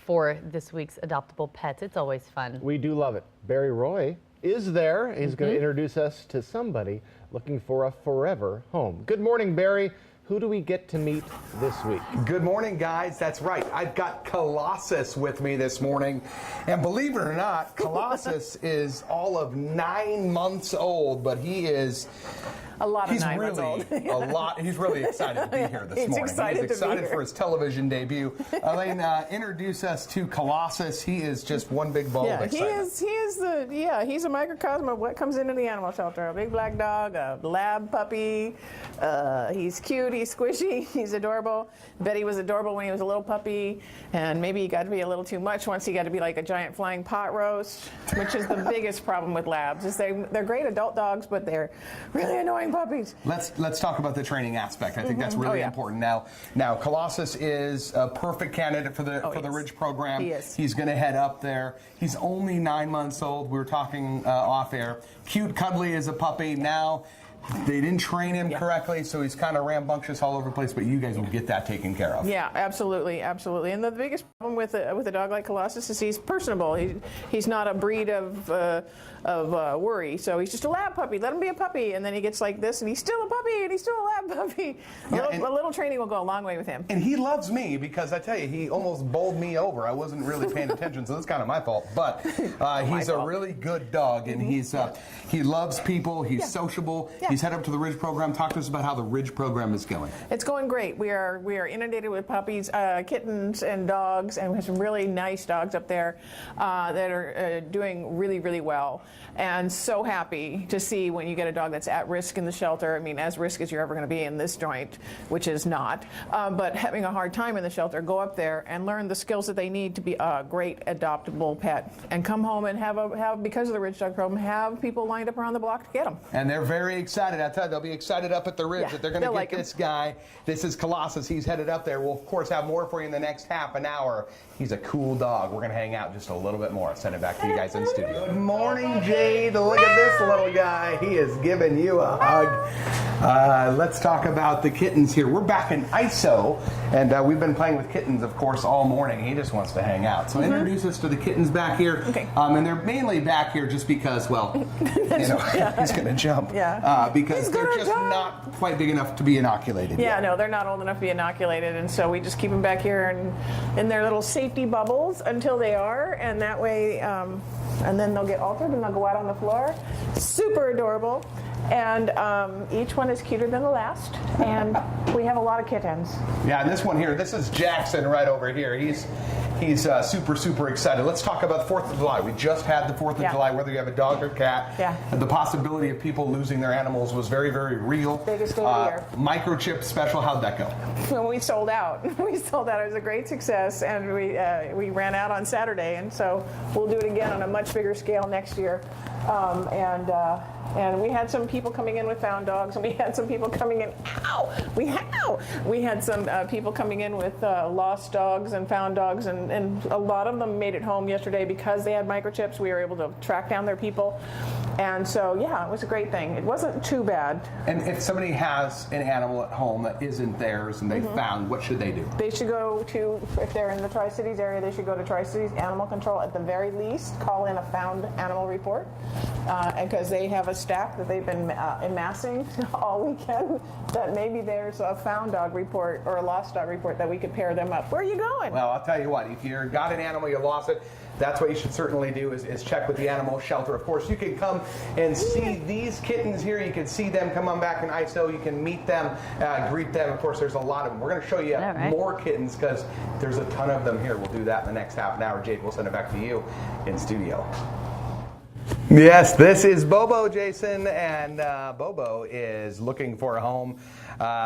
for this week's Adoptable Pets. It's always fun. We do love it. Bary Roy is there. He's going to introduce us to somebody looking for a forever home. Good morning, Bary. Who do we get to meet this week? Good morning, guys. That's right. I've got Colossus with me this morning. And believe it or not, Colossus is all of 9 months old, but he is... A lot of 9 months old. He's really excited to be here this morning. Excited He's excited for his television debut. Elaine, introduce us to Colossus. He is just one big ball of excitement. He's a microcosm of what comes into the animal shelter. A big black dog, a lab puppy. He's cute, he's squishy, he's adorable. Betty was adorable when he was a little puppy, and maybe he got to be a little too much once he got to be like a giant flying pot roast, which is the biggest problem with labs. Is they're great adult dogs, but they're really annoying puppies. Let's talk about the training aspect. I think that's really important. Now Colossus is a perfect candidate for the Ridge program. He is. He's going to head up there. He's only 9 months old. We were talking off air. Cute, cuddly as a puppy. Now they didn't train him correctly, so he's kind of rambunctious all over the place, but you guys will get that taken care of. Yeah, absolutely, absolutely. And the biggest problem with a dog like Colossus is he's personable. He's not a breed of worry, so he's just a lab puppy. Let him be a puppy, and then he gets like this, and he's still a puppy, and he's still a lab puppy. A little training will go a long way with him. And he loves me because I tell you, he almost bowled me over. I wasn't really paying attention, so that's kind of my fault. But he's a really good dog, and he loves people. He's sociable. Yeah. He's headed up to the Ridge program. Talk to us about how the Ridge program is going. It's going great. We are inundated with puppies, kittens, and dogs, and we have some really nice dogs up there that are doing really, really well. And so happy to see when you get a dog that's at risk in the shelter. I mean, as risk as you're ever going to be in this joint, which is not, but having a hard time in the shelter, go up there and learn the skills that they need to be a great adoptable pet, and come home and have because of the Ridge Dog program, have people lined up around the block to get them. And they're very excited. I tell you, they'll be excited up at the Ridge that they're going to get this guy. This is Colossus. He's headed up there. We'll, of course, have more for you in the next half an hour. He's a cool dog. We're going to hang out just a little bit more. Send it back to you guys in studio. Good morning, Jade. Look at this little guy. He is giving you a hug. Let's talk about the kittens here. We're back in ISO, and we've been playing with kittens, of course, all morning. He just wants to hang out. So introduce us to the kittens back here. Okay. And they're mainly back here just because, well, you know, he's going to jump. Because they're just not quite big enough to be inoculated yet. No, they're not old enough to be inoculated, and so we just keep them back here and in their little safety bubbles until they are, and that way, and then they'll get altered and they'll go out on the floor. Super adorable. And each one is cuter than the last, and we have a lot of kittens. Yeah, and this one here, this is Jackson right over here. He's super excited. Let's talk about the 4th of July. We just had the 4th of July, whether you have a dog or cat. The possibility of people losing their animals was very, very real. Biggest day of the year. Microchip special, how'd that go? Well, we sold out. We sold out. It was a great success, and we ran out on Saturday, and so we'll do it again on a much bigger scale next year. And we had some people coming in with found dogs, and we had some people coming in. We had some people coming in with lost dogs and found dogs, and a lot of them made it home yesterday because they had microchips. We were able to track down their people, and so it was a great thing. It wasn't too bad. And if somebody has an animal at home that isn't theirs and they found, what should they do? They should go to, if they're in the Tri-Cities area, they should go to Tri-Cities Animal Control at the very least. Call in a found animal report, and because they have a staff that they've been amassing all weekend, that maybe there's a found dog report or a lost dog report that we could pair them up. Where are you going? Well, I'll tell you what, if you've got an animal, you lost it, that's what you should certainly do is check with the animal shelter. Of course, you can come and see these kittens here. You can see them come on back in ISO. You can meet them, greet them. Of course, there's a lot of them. We're going to show you more kittens because there's a ton of them here. We'll do that in the next half an hour. Jade, we'll send it back to you in studio. Yes, this is Bobo, Jason, and Bobo is looking for a home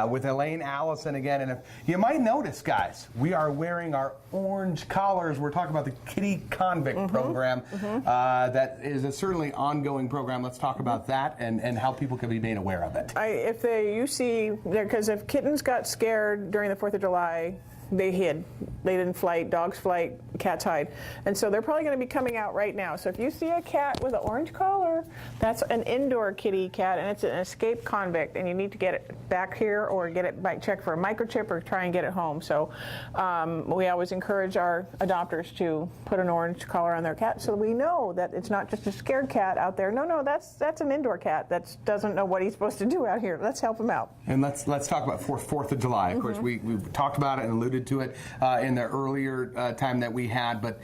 with Elaine Allison again. And if you might notice, guys, we are wearing our orange collars. We're talking about the Kitty Convict program. That is a certainly ongoing program. Let's talk about that and how people can be made aware of it. Because if kittens got scared during the 4th of July, they hid. They didn't flight. Dogs flight, cats hide. And so they're probably going to be coming out right now. So if you see a cat with an orange collar, that's an indoor kitty cat, and it's an escaped convict, and you need to get it back here or get it check for a microchip or try and get it home. So we always encourage our adopters to put an orange collar on their cat so we know that it's not just a scared cat out there. No, that's an indoor cat that doesn't know what he's supposed to do out here. Let's help him out. And let's talk about 4th of July. Of course, we talked about it and alluded to it in the earlier time that we had, but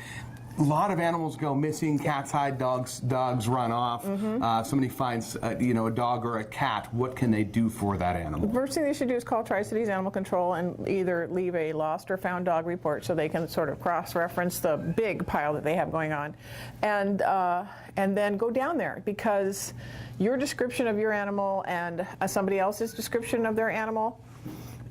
a lot of animals go missing. Cats hide, dogs run off. If somebody finds a dog or a cat, what can they do for that animal? The first thing they should do is call Tri-Cities Animal Control and either leave a lost or found dog report so they can sort of cross-reference the big pile that they have going on, and then go down there, because your description of your animal and somebody else's description of their animal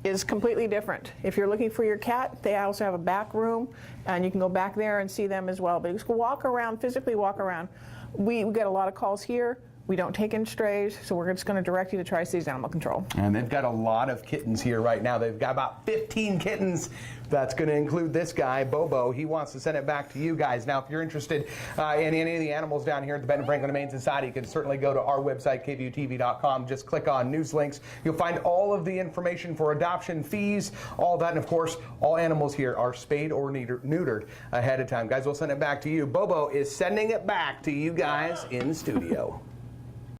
is completely different. If you're looking for your cat, they also have a back room, and you can go back there and see them as well. But just walk around, physically walk around. We get a lot of calls here. We don't take in strays, so we're just going to direct you to Tri-Cities Animal Control. And they've got a lot of kittens here right now. They've got about 15 kittens. That's going to include this guy, Bobo. He wants to send it back to you guys. Now, if you're interested in any of the animals down here at the Benton Franklin Humane Society, you can certainly go to our website, kvutv.com. Just click on news links. You'll find all of the information for adoption, fees, all that. And, of course, all animals here are spayed or neutered ahead of time. Guys, we'll send it back to you. Bobo is sending it back to you guys in studio.